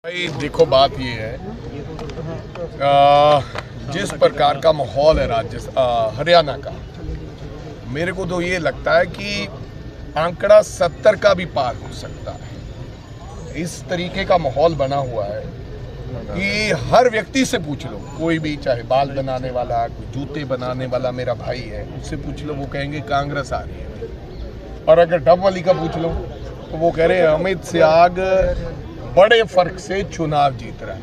भाई देखो, बात ये है जिस प्रकार का माहौल है हरियाणा का, मेरे को तो ये लगता है कि आंकड़ा 70 का भी पार हो सकता है। इस तरीके का माहौल बना हुआ है कि हर व्यक्ति से पूछ लो, कोई भी, चाहे बाल बनाने वाला, कोई जूते बनाने वाला मेरा भाई है, उससे पूछ लो, वो कहेंगे कांग्रेस आ रही है। और अगर डबवाली का पूछ लो तो वो कह रहे हैं अमित शाह बड़े फर्क से चुनाव जीत रहा है।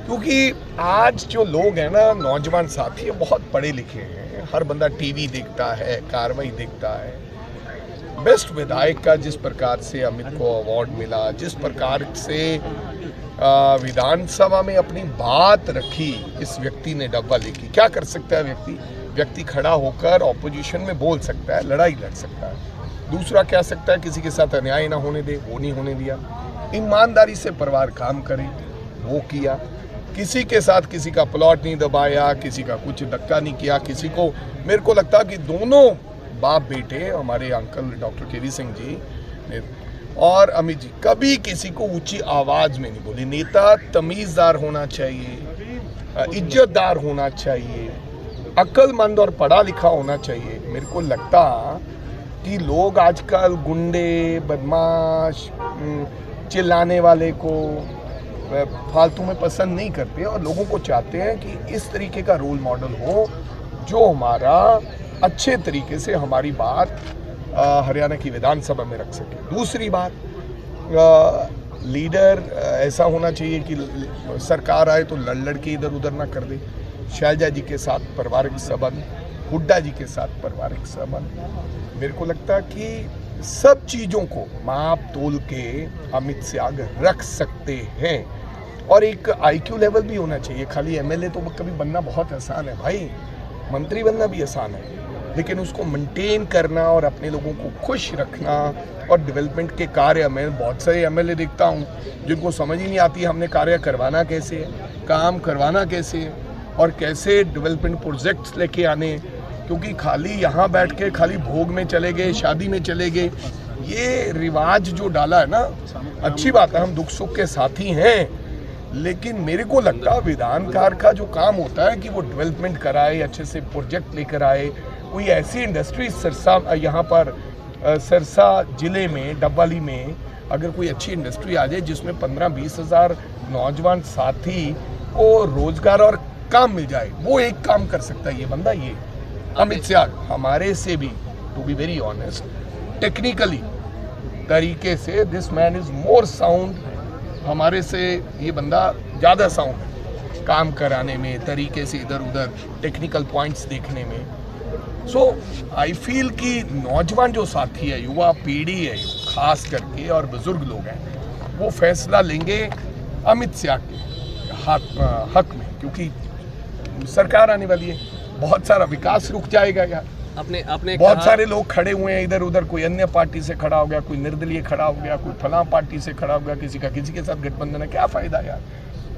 क्योंकि आज जो लोग हैं ना, नौजवान साथी, बहुत पढ़े लिखे हैं, हर बंदा टीवी देखता है, कार्रवाई देखता है। बेस्ट विधायक का जिस प्रकार से अमित को अवार्ड मिला, जिस प्रकार से विधानसभा में अपनी बात रखी इस व्यक्ति ने, डबवाली की, क्या कर सकता है व्यक्ति खड़ा होकर ऑपोजिशन में बोल सकता है, लड़ाई लड़ सकता है। दूसरा क्या सकता है, किसी के साथ अन्याय ना होने दे, वो नहीं होने दिया। ईमानदारी से परिवार काम करे, वो किया। किसी के साथ किसी का प्लॉट नहीं दबाया, किसी का कुछ धक्का नहीं किया, किसी को, मेरे को लगता कि दोनों बाप बेटे हमारे अंकल डॉक्टर केवी सिंह जी और अमित जी कभी किसी को ऊंची आवाज में नहीं बोली। नेता तमीजदार होना चाहिए, इज्जतदार होना चाहिए, अक्लमंद और पढ़ा लिखा होना चाहिए। मेरे को लगता कि लोग आजकल गुंडे, बदमाश, चिल्लाने वाले को फालतू में पसंद नहीं करते और लोगों को चाहते हैं कि इस तरीके का रोल मॉडल हो जो हमारा अच्छे तरीके से हमारी बात हरियाणा की विधानसभा में रख सके। दूसरी बात, लीडर ऐसा होना चाहिए कि सरकार आए तो लड़ के इधर उधर ना कर दे। शैलजा जी के साथ पारिवारिक संबंध, हुड्डा जी के साथ पारिवारिक संबंध, मेरे को लगता है कि सब चीज़ों को माप तोल के अमित शाह रख सकते हैं। और एक आईक्यू लेवल भी होना चाहिए। खाली एमएलए तो कभी बनना बहुत आसान है भाई, मंत्री बनना भी आसान है, लेकिन उसको मेंटेन करना और अपने लोगों को खुश रखना और डेवलपमेंट के कार्य में, बहुत सारे एमएलए देखता हूँ जिनको समझ ही नहीं आती हमने कार्य करवाना कैसे है, काम करवाना कैसे है और कैसे डेवलपमेंट प्रोजेक्ट्स लेके आने। क्योंकि खाली यहाँ बैठ के खाली भोग में चले गए, शादी में चले गए, ये रिवाज जो डाला है ना, अच्छी बात है, हम दुख सुख के साथी हैं, लेकिन मेरे को लगता है विधानकार का जो काम होता है कि वो डेवलपमेंट कराए, अच्छे से प्रोजेक्ट लेकर आए। कोई ऐसी इंडस्ट्री सिरसा, यहाँ पर सिरसा जिले में, डबवाली में अगर कोई अच्छी इंडस्ट्री आ जाए जिसमें 15-20 हज़ार नौजवान साथी को रोजगार और काम मिल जाए, वो एक काम कर सकता है ये बंदा। ये अमित शाह हमारे से भी, to be very honest, technically तरीके से this man is more sound, हमारे से ये बंदा ज़्यादा साउंड है काम कराने में, तरीके से इधर उधर टेक्निकल पॉइंट्स देखने में। सो आई फील कि नौजवान जो साथी है, युवा पीढ़ी है खास करके, और बुजुर्ग लोग हैं, वो फैसला लेंगे अमित शाह के हक में, क्योंकि सरकार आने वाली है, बहुत सारा विकास रुक जाएगा यार। आपने बहुत सारे लोग खड़े हुए हैं इधर उधर, कोई अन्य पार्टी से खड़ा हो गया, कोई निर्दलीय खड़ा हो गया, कोई फलां पार्टी से खड़ा हो गया, किसी का किसी के साथ गठबंधन है, क्या फायदा यार।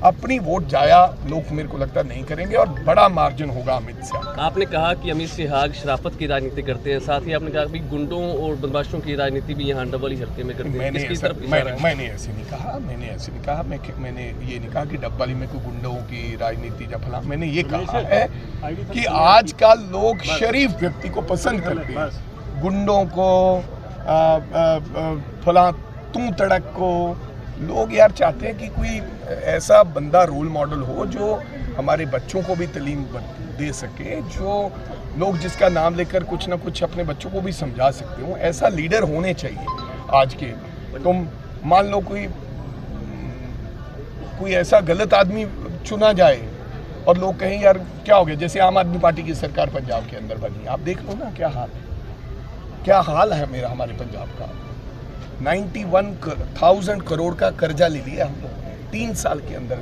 अपनी वोट जाया लोग मेरे को लगता नहीं करेंगे और बड़ा मार्जिन होगा अमित शाह। आपने कहा कि अमित शाह शराफत की राजनीति करते हैं, साथ ही आपने कहा कि गुंडों और बदमाशों की राजनीति भी यहाँ डबवाली हल्के में करते हैं। मैंने ऐसे नहीं कहा, मैंने ये नहीं कहा कि डबवाली में कोई गुंडों की राजनीति या फला। मैंने ये कहा है कि आजकल लोग शरीफ व्यक्ति को पसंद करते हैं, गुंडों को, फला तू तड़क को लोग यार चाहते हैं कि कोई ऐसा बंदा रोल मॉडल हो जो हमारे बच्चों को भी तालीम दे सके, जो लोग जिसका नाम लेकर कुछ ना कुछ अपने बच्चों को भी समझा सकते हो। ऐसा लीडर होने चाहिए आज के। तुम मान लो कोई ऐसा गलत आदमी चुना जाए और लोग कहें यार क्या हो गया, जैसे आम आदमी पार्टी की सरकार पंजाब के अंदर बनी, आप देख लो ना क्या हाल है मेरा हमारे पंजाब का। 91,000 करोड़ का कर्जा ले लिया हम लोगों ने 3 साल के अंदर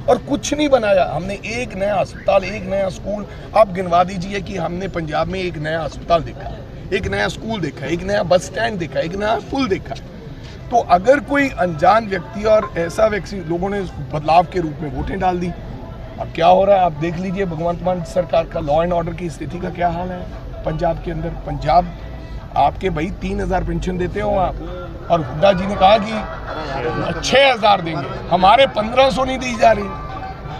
और कुछ नहीं बनाया हमने। एक नया अस्पताल, एक नया स्कूल, आप गिनवा दीजिए कि हमने पंजाब में एक नया अस्पताल देखा, एक नया स्कूल देखा, एक नया बस स्टैंड देखा, एक नया पुल देखा। तो अगर कोई अनजान व्यक्ति और ऐसा व्यक्ति, लोगों ने बदलाव के रूप में वोटें डाल दी। अब क्या हो रहा है आप देख लीजिए, भगवंत मान सरकार का लॉ एंड ऑर्डर की स्थिति का क्या हाल है पंजाब के अंदर। पंजाब आपके भाई 3,000 पेंशन देते हो आप, और हुड्डा जी ने कहा कि 6,000 देंगे, हमारे 1,500 नहीं दी जा रही।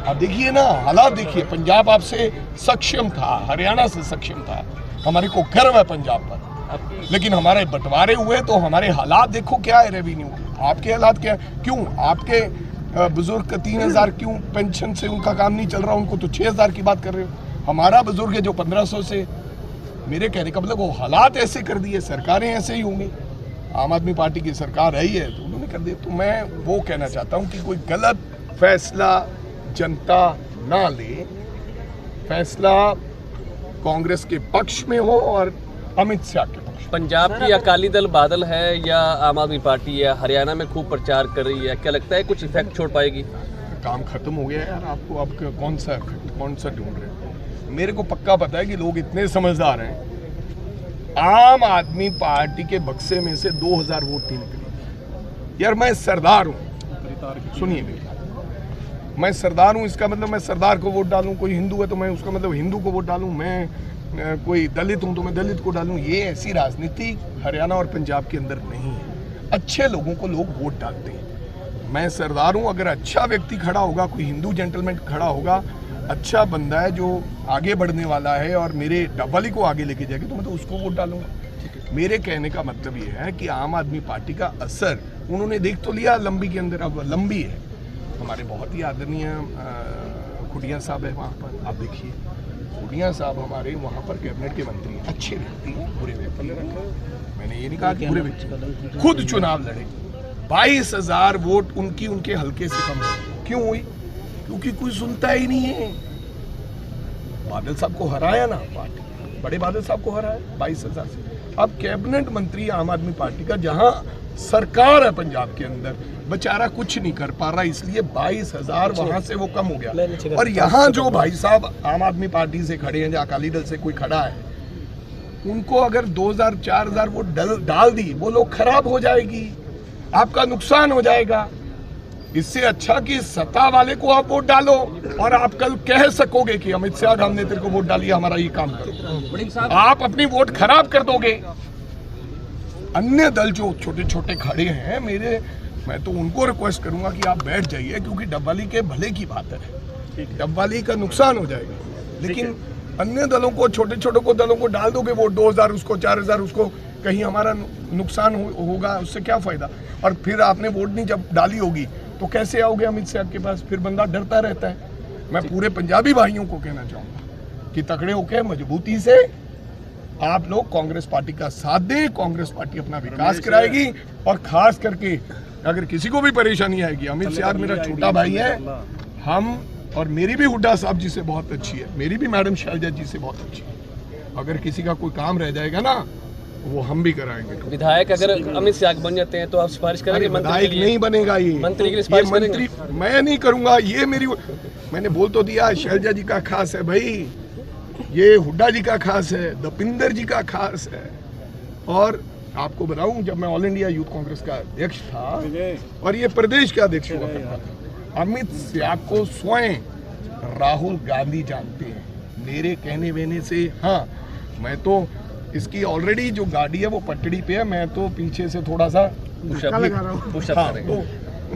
अब देखिए ना हालात देखिए, पंजाब आपसे सक्षम था, हरियाणा से सक्षम था, हमारे को गर्व है पंजाब पर, लेकिन हमारे बंटवारे हुए तो हमारे हालात देखो क्या है रेवेन्यू के। आपके हालात क्या है? क्यों आपके बुजुर्ग का 3,000 क्यों पेंशन से उनका काम नहीं चल रहा, उनको तो 6,000 की बात कर रहे हो। हमारा बुजुर्ग है जो 1,500 से। मेरे कहने का मतलब वो हालात ऐसे कर दिए, सरकारें ऐसे ही होंगी। आम आदमी पार्टी की सरकार रही है तो उन्होंने कर दिया। तो मैं वो कहना चाहता हूँ कि कोई गलत फैसला जनता ना ले, फैसला कांग्रेस के पक्ष में हो और अमित शाह के पक्ष। पंजाब की अकाली दल बादल है या आम आदमी पार्टी है, हरियाणा में खूब प्रचार कर रही है, क्या लगता है कुछ इफेक्ट छोड़ पाएगी? काम खत्म हो गया यार, आपको अब कौन सा ढूंढ रहे हैं? मेरे को पक्का पता है कि लोग इतने समझदार हैं। आम आदमी पार्टी के बक्से में से 2,000 वोट नहीं निकले। यार मैं सरदार हूँ, सुनिए मेरी, मैं सरदार हूँ, इसका मतलब मैं सरदार को वोट डालूं। कोई हिंदू है तो मैं उसका मतलब हिंदू को वोट डालूं। मैं कोई दलित हूं तो मैं दलित को डालूं। ये ऐसी राजनीति हरियाणा और पंजाब के अंदर नहीं है। अच्छे लोगों को लोग वोट डालते हैं। मैं सरदार हूं, अगर अच्छा व्यक्ति खड़ा होगा, कोई हिंदू जेंटलमैन खड़ा होगा, अच्छा बंदा है जो आगे बढ़ने वाला है और मेरे डब्बली को आगे लेके जाएगी, तो मैं तो उसको वोट डालूंगा। मेरे कहने का मतलब ये है कि आम आदमी पार्टी का असर उन्होंने देख तो लिया लंबी के अंदर, अब लंबी है। हमारे बहुत ही आदरणीय खुडिया साहब है वहाँ पर, आप देखिए खुडिया साहब हमारे वहाँ पर कैबिनेट के मंत्री, अच्छे व्यक्ति, बुरे व्यक्ति, मैंने ये नहीं कहा कि बुरे व्यक्ति, खुद चुनाव लड़े, 22,000 वोट उनके हल्के से कम हुई। क्यों हुई? क्योंकि कोई सुनता ही नहीं है। बादल साहब को हराया ना पार्टी, बड़े बादल साहब को हराया 22,000 से। अब कैबिनेट मंत्री आम आदमी पार्टी का, जहां सरकार है पंजाब के अंदर, बेचारा कुछ नहीं कर पा रहा, इसलिए 22,000 वहां से वो कम हो गया। और यहाँ जो भाई साहब आम आदमी पार्टी से खड़े हैं या अकाली दल से कोई खड़ा है, उनको अगर 2,000 4,000 वोट डाल दी, वो लोग खराब हो जाएगी, आपका नुकसान हो जाएगा। इससे अच्छा कि सत्ता वाले को आप वोट डालो और आप कल कह सकोगे कि अमित शाह हमने तेरे को वोट डाली, हमारा ये काम करो। आप अपनी वोट खराब कर दोगे। अन्य दल जो छोटे छोटे खड़े हैं, मैं तो उनको रिक्वेस्ट करूंगा कि आप बैठ जाइए, क्योंकि डब्बाली के भले की बात है, डब्बाली का नुकसान हो जाएगा। लेकिन अन्य दलों को, छोटे छोटे दलों को डाल दोगे वोट, 2,000 उसको, 4,000 उसको, कहीं हमारा नुकसान होगा, उससे क्या फायदा? और फिर आपने वोट नहीं जब डाली होगी तो कैसे आओगे अमित शाह के पास? फिर बंदा डरता रहता है। मैं पूरे पंजाबी भाइयों को कहना चाहूंगा कि तकड़े होकर मजबूती से आप लोग कांग्रेस पार्टी का साथ दें। कांग्रेस पार्टी अपना विकास कराएगी और खास करके अगर किसी को भी परेशानी आएगी, अमित शाह मेरा छोटा भाई है, हम और मेरी भी हुड्डा साहब जी से बहुत अच्छी है, मेरी भी मैडम शैलजा जी से बहुत अच्छी है। अगर किसी का कोई काम रह जाएगा ना, वो हम भी कराएंगे। विधायक अगर अमित शाह बन जाते हैं तो आप सिफारिश करेंगे? विधायक नहीं बनेगा, ये मंत्री के लिए सिफारिश करेंगे? मैं नहीं करूंगा, ये मैंने बोल तो दिया, शैलजा जी का खास है भाई, ये हुड्डा जी का खास है, दपिंदर जी का खास है। और आपको बताऊं, जब मैं ऑल इंडिया यूथ कांग्रेस का अध्यक्ष था और ये प्रदेश का अध्यक्ष हुआ करता था, अमित शाह को स्वयं राहुल गांधी जानते हैं, मेरे कहने वेने से। हाँ, मैं तो इसकी ऑलरेडी जो गाड़ी है वो पटड़ी पे है, मैं तो पीछे से थोड़ा सा पुशअप हाँ, तो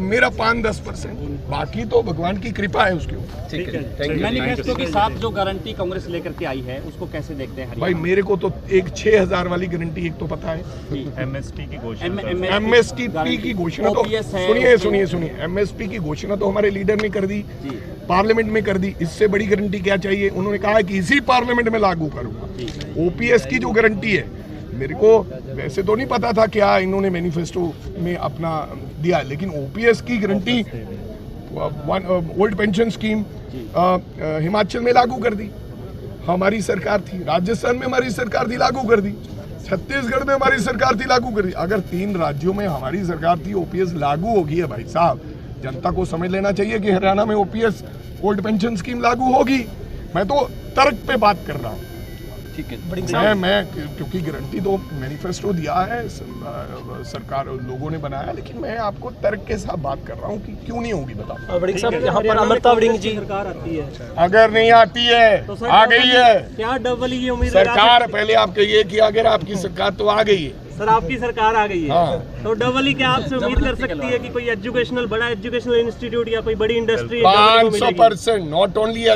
मेरा 5-10%, बाकी तो भगवान की कृपा है उसके ऊपर। ठीक है, थैंक यू। मैनिफेस्टो के साथ जो गारंटी कांग्रेस लेकर के आई है, उसको कैसे देखते हैं? भाई मेरे को तो एक 6,000 वाली गारंटी एक तो पता है, एमएसपी की घोषणा, एमएसपी की घोषणा तो सुनिए, एमएसपी की घोषणा तो हमारे लीडर ने कर दी, पार्लियामेंट में कर दी। इससे बड़ी गारंटी क्या चाहिए? उन्होंने कहा कि इसी पार्लियामेंट में लागू करूंगा। ओपीएस की जो गारंटी है, मेरे को वैसे तो नहीं पता था क्या इन्होंने मैनिफेस्टो में अपना दिया है, लेकिन ओपीएस की guarantee old pension scheme Himachal में लागू कर दी, हमारी सरकार थी। राजस्थान में हमारी सरकार थी, लागू कर दी। छत्तीसगढ़ में हमारी सरकार थी, लागू कर दी। अगर 3 राज्यों में हमारी सरकार थी, ओपीएस लागू होगी है भाई साहब, जनता को समझ लेना चाहिए कि हरियाणा में ओपीएस ओल्ड पेंशन स्कीम लागू होगी। मैं तो तर्क पे बात कर रहा हूँ। ठीक है, मैं क्योंकि गारंटी तो मैनिफेस्टो दिया है, सरकार लोगों ने बनाया, लेकिन मैं आपको तर्क के साथ बात कर रहा हूँ कि क्यों नहीं होगी, बताओ। वड़िंग साहब, यहाँ पर अमृता वड़िंग जी सरकार आती है, अगर नहीं आती है तो आ गई है क्या डबल की उम्मीद? सरकार पहले आप कहिए कि अगर आपकी सरकार तो आ गई है, सर आपकी सरकार आ गई है हाँ। तो डबल ही क्या आपसे उम्मीद कर सकती है कि कोई एजुकेशनल बड़ा एजुकेशनल इंस्टीट्यूट या कोई बड़ी इंडस्ट्री 500%, नॉट ओनली